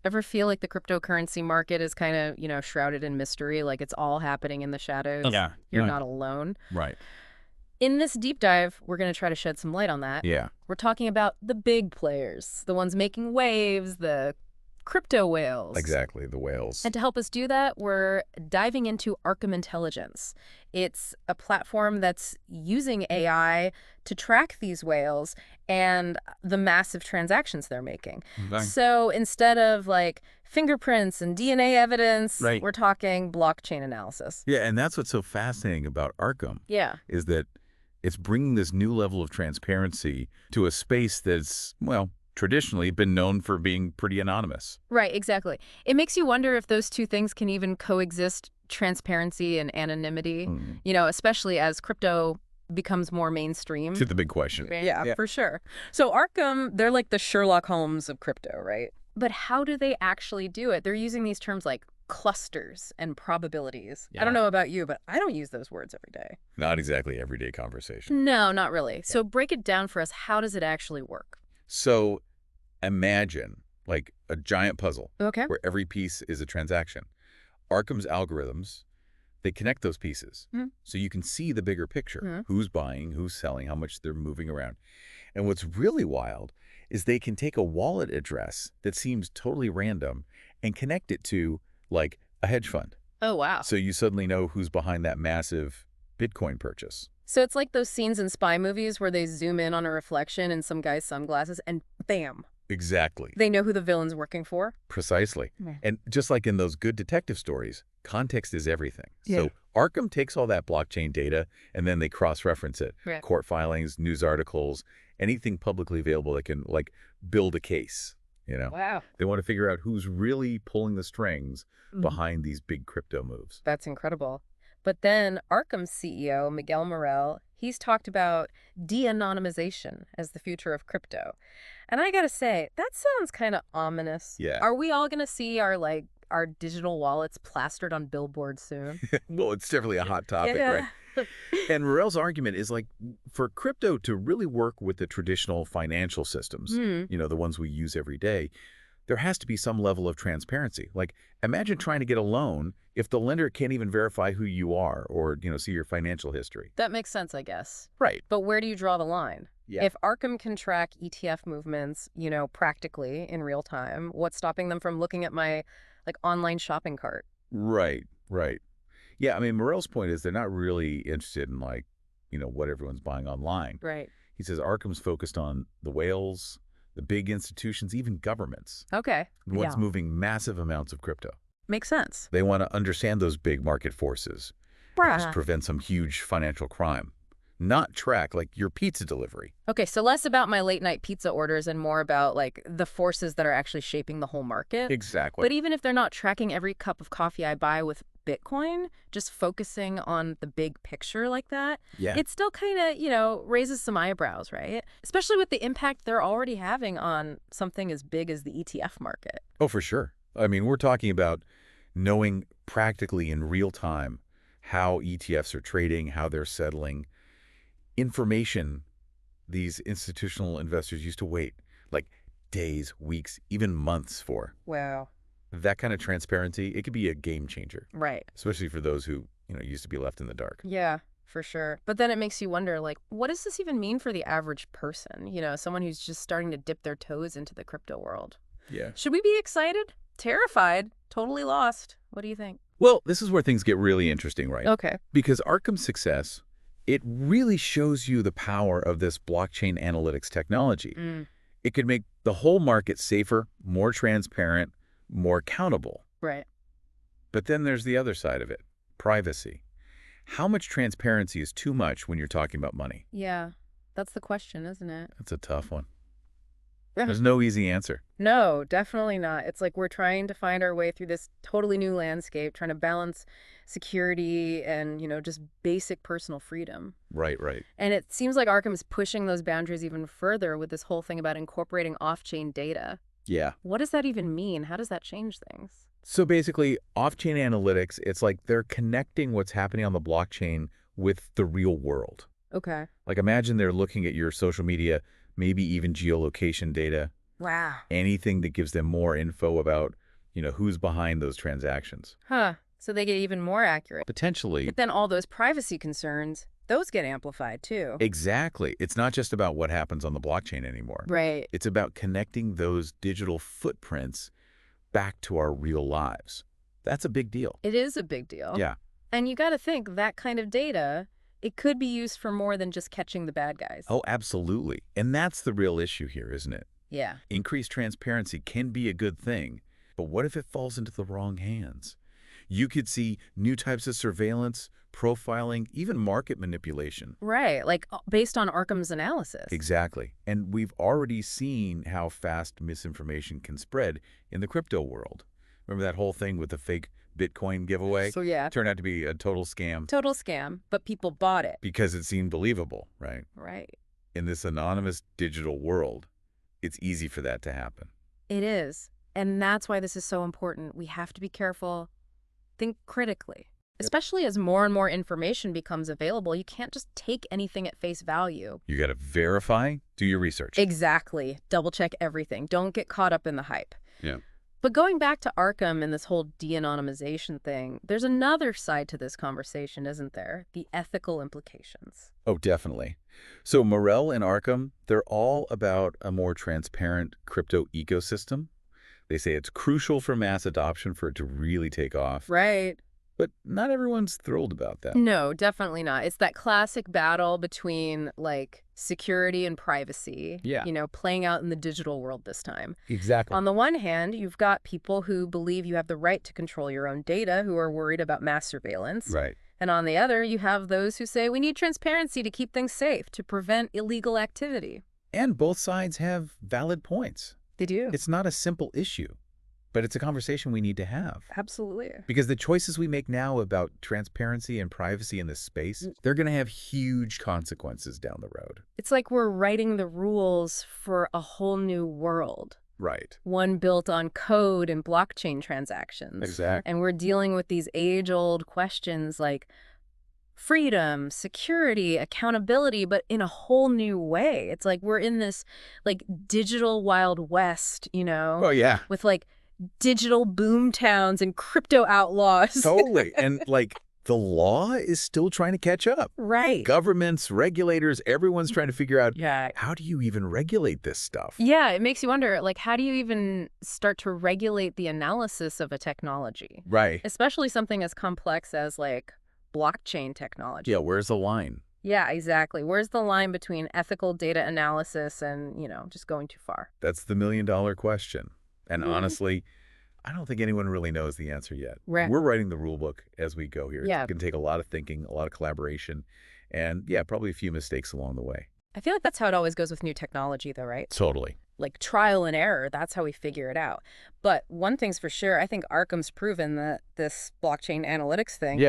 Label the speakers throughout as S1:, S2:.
S1: Ever feel like the cryptocurrency market is kind of, shrouded in mystery, like it's all happening in the shadows?
S2: Yeah.
S1: You're not alone.
S2: Right.
S1: In this deep dive, we're going to try to shed some light on that.
S2: Yeah.
S1: We're talking about the big players, the ones making waves, the crypto whales.
S2: Exactly. The whales.
S1: And to help us do that, we're diving into Arkham Intelligence. It's a platform that's using AI to track these whales and the massive transactions they're making.
S2: Okay.
S1: So instead of like fingerprints and DNA evidence,
S2: Right.
S1: we're talking blockchain analysis.
S2: Yeah, and that's what's so fascinating about Arkham
S1: Yeah.
S2: is that it's bringing this new level of transparency to a space that's, well, traditionally been known for being pretty anonymous.
S1: Right, exactly. It makes you wonder if those two things can even coexist, transparency and anonymity, especially as crypto becomes more mainstream.
S2: To the big question.
S1: Yeah, for sure. So Arkham, they're like the Sherlock Holmes of crypto, right? But how do they actually do it? They're using these terms like clusters and probabilities. I don't know about you, but I don't use those words every day.
S2: Not exactly everyday conversation.
S1: No, not really. So break it down for us. How does it actually work?
S2: So imagine like a giant puzzle
S1: Okay.
S2: where every piece is a transaction. Arkham's algorithms, they connect those pieces so you can see the bigger picture. Who's buying, who's selling, how much they're moving around. And what's really wild is they can take a wallet address that seems totally random and connect it to like a hedge fund.
S1: Oh, wow.
S2: So you suddenly know who's behind that massive Bitcoin purchase.
S1: So it's like those scenes in spy movies where they zoom in on a reflection in some guy's sunglasses and bam,
S2: Exactly.
S1: they know who the villain's working for.
S2: Precisely.
S1: Yeah.
S2: And just like in those good detective stories, context is everything.
S1: Yeah.
S2: So Arkham takes all that blockchain data and then they cross-reference it.
S1: Right.
S2: Court filings, news articles, anything publicly available that can like build a case.
S1: Wow.
S2: They want to figure out who's really pulling the strings behind these big crypto moves.
S1: That's incredible. But then Arkham's CEO, Miguel Morel, he's talked about de-anonymization as the future of crypto. And I gotta say, that sounds kind of ominous.
S2: Yeah.
S1: Are we all gonna see our digital wallets plastered on billboards soon?
S2: Well, it's definitely a hot topic, right? And Morel's argument is like, for crypto to really work with the traditional financial systems, the ones we use every day, there has to be some level of transparency. Like, imagine trying to get a loan if the lender can't even verify who you are or, see your financial history.
S1: That makes sense, I guess.
S2: Right.
S1: But where do you draw the line?
S2: Yeah.
S1: If Arkham can track ETF movements, practically in real time, what's stopping them from looking at my online shopping cart?
S2: Right. Yeah, I mean, Morel's point is they're not really interested in what everyone's buying online.
S1: Right.
S2: He says Arkham's focused on the whales, the big institutions, even governments.
S1: Okay.
S2: The ones moving massive amounts of crypto.
S1: Makes sense.
S2: They want to understand those big market forces. Just prevent some huge financial crime. Not track your pizza delivery.
S1: Okay, so less about my late night pizza orders and more about the forces that are actually shaping the whole market.
S2: Exactly.
S1: But even if they're not tracking every cup of coffee I buy with Bitcoin, just focusing on the big picture like that, it still kind of, raises some eyebrows, right? Especially with the impact they're already having on something as big as the ETF market.
S2: Oh, for sure. I mean, we're talking about knowing practically in real time how ETFs are trading, how they're settling. Information these institutional investors used to wait days, weeks, even months for.
S1: Wow.
S2: That kind of transparency, it could be a game changer.
S1: Right.
S2: Especially for those who, used to be left in the dark.
S1: Yeah, for sure. But then it makes you wonder, what does this even mean for the average person? Someone who's just starting to dip their toes into the crypto world.
S2: Yeah.
S1: Should we be excited? Terrified? Totally lost? What do you think?
S2: Well, this is where things get really interesting, right?
S1: Okay.
S2: Because Arkham's success, it really shows you the power of this blockchain analytics technology. It could make the whole market safer, more transparent, more accountable.
S1: Right.
S2: But then there's the other side of it, privacy. How much transparency is too much when you're talking about money?
S1: Yeah, that's the question, isn't it?
S2: That's a tough one. There's no easy answer.
S1: No, definitely not. It's like we're trying to find our way through this totally new landscape, trying to balance security and, just basic personal freedom.
S2: Right.
S1: And it seems like Arkham is pushing those boundaries even further with this whole thing about incorporating off-chain data.
S2: Yeah.
S1: What does that even mean? How does that change things?
S2: So basically, off-chain analytics, it's like they're connecting what's happening on the blockchain with the real world.
S1: Okay.
S2: Imagine they're looking at your social media, maybe even geolocation data,
S1: Wow.
S2: Anything that gives them more info about, who's behind those transactions.
S1: Huh. So they get even more accurate.
S2: Potentially.
S1: But then all those privacy concerns, those get amplified too.
S2: Exactly. It's not just about what happens on the blockchain anymore.
S1: Right.
S2: It's about connecting those digital footprints back to our real lives. That's a big deal.
S1: It is a big deal.
S2: Yeah.
S1: And you got to think that kind of data, it could be used for more than just catching the bad guys.
S2: Oh, absolutely. And that's the real issue here, isn't it?
S1: Yeah.
S2: Increased transparency can be a good thing, but what if it falls into the wrong hands? You could see new types of surveillance, profiling, even market manipulation.
S1: Right, like based on Arkham's analysis.
S2: Exactly. And we've already seen how fast misinformation can spread in the crypto world. Remember that whole thing with the fake Bitcoin giveaway?
S1: So yeah.
S2: Turned out to be a total scam.
S1: Total scam, but people bought it.
S2: Because it seemed believable, right?
S1: Right.
S2: In this anonymous digital world, it's easy for that to happen.
S1: It is. And that's why this is so important. We have to be careful. Think critically. Especially as more and more information becomes available, you can't just take anything at face value.
S2: You got to verify, do your research.
S1: Exactly. Double check everything. Don't get caught up in the hype.
S2: Yeah.
S1: But going back to Arkham and this whole de-anonymization thing, there's another side to this conversation, isn't there? The ethical implications.
S2: Oh, definitely. So Morel and Arkham, they're all about a more transparent crypto ecosystem. They say it's crucial for mass adoption for it to really take off.
S1: Right.
S2: But not everyone's thrilled about that.
S1: No, definitely not. It's that classic battle between, like, security and privacy.
S2: Yeah.
S1: Playing out in the digital world this time.
S2: Exactly.
S1: On the one hand, you've got people who believe you have the right to control your own data, who are worried about mass surveillance.
S2: Right.
S1: And on the other, you have those who say we need transparency to keep things safe, to prevent illegal activity.
S2: And both sides have valid points.
S1: They do.
S2: It's not a simple issue, but it's a conversation we need to have.
S1: Absolutely.
S2: Because the choices we make now about transparency and privacy in this space, they're going to have huge consequences down the road.
S1: It's like we're writing the rules for a whole new world.
S2: Right.
S1: One built on code and blockchain transactions.
S2: Exactly.
S1: And we're dealing with these age-old questions like freedom, security, accountability, but in a whole new way. It's like we're in this, like, digital Wild West,
S2: Oh, yeah.
S1: with, like, digital boom towns and crypto outlaws.
S2: Totally. And, like, the law is still trying to catch up.
S1: Right.
S2: Governments, regulators, everyone's trying to figure out,
S1: Yeah.
S2: how do you even regulate this stuff?
S1: Yeah, it makes you wonder, like, how do you even start to regulate the analysis of a technology?
S2: Right.
S1: Especially something as complex as, like, blockchain technology.
S2: Yeah, where's the line?
S1: Yeah, exactly. Where's the line between ethical data analysis and, just going too far?
S2: That's the million-dollar question. And honestly, I don't think anyone really knows the answer yet.
S1: Right.
S2: We're writing the rule book as we go here.
S1: Yeah.
S2: It's going to take a lot of thinking, a lot of collaboration, and, yeah, probably a few mistakes along the way.
S1: I feel like that's how it always goes with new technology, though, right?
S2: Totally.
S1: Like trial and error, that's how we figure it out. But one thing's for sure, I think Arkham's proven that this blockchain analytics thing,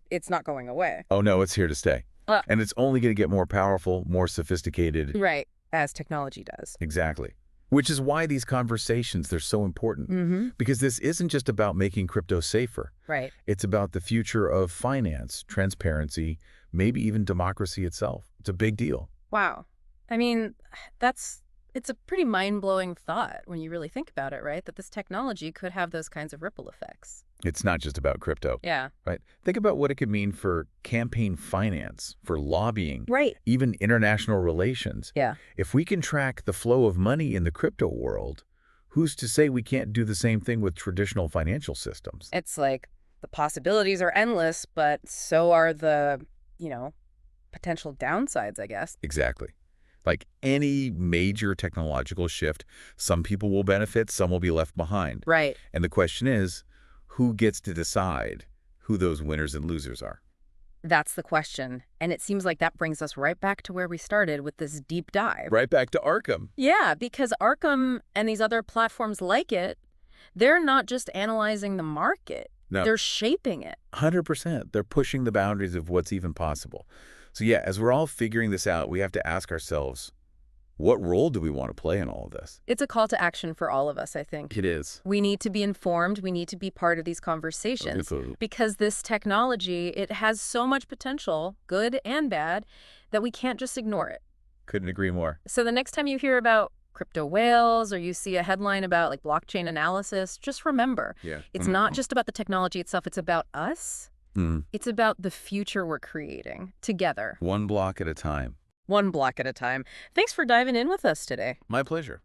S1: it's not going away.
S2: Oh, no, it's here to stay. And it's only going to get more powerful, more sophisticated.
S1: Right, as technology does.
S2: Exactly. Which is why these conversations, they're so important. Because this isn't just about making crypto safer.
S1: Right.
S2: It's about the future of finance, transparency, maybe even democracy itself. It's a big deal.
S1: Wow. I mean, it's a pretty mind-blowing thought when you really think about it, right? That this technology could have those kinds of ripple effects.
S2: It's not just about crypto.
S1: Yeah.
S2: Right? Think about what it could mean for campaign finance, for lobbying,
S1: Right.
S2: even international relations.
S1: Yeah.
S2: If we can track the flow of money in the crypto world, who's to say we can't do the same thing with traditional financial systems?
S1: It's like the possibilities are endless, but so are the, potential downsides, I guess.
S2: Exactly. Like any major technological shift, some people will benefit, some will be left behind.
S1: Right.
S2: And the question is, who gets to decide who those winners and losers are?
S1: That's the question. And it seems like that brings us right back to where we started with this deep dive.
S2: Right back to Arkham.
S1: Yeah, because Arkham and these other platforms like it, they're not just analyzing the market.
S2: No.
S1: They're shaping it.
S2: 100%. They're pushing the boundaries of what's even possible. So yeah, as we're all figuring this out, we have to ask ourselves, what role do we want to play in all of this?
S1: It's a call to action for all of us, I think.
S2: It is.
S1: We need to be informed. We need to be part of these conversations. Because this technology, it has so much potential, good and bad, that we can't just ignore it.
S2: Couldn't agree more.
S1: So the next time you hear about crypto whales or you see a headline about like blockchain analysis, just remember, it's not just about the technology itself. It's about us. It's about the future we're creating together.
S2: One block at a time.
S1: One block at a time. Thanks for diving in with us today.
S2: My pleasure.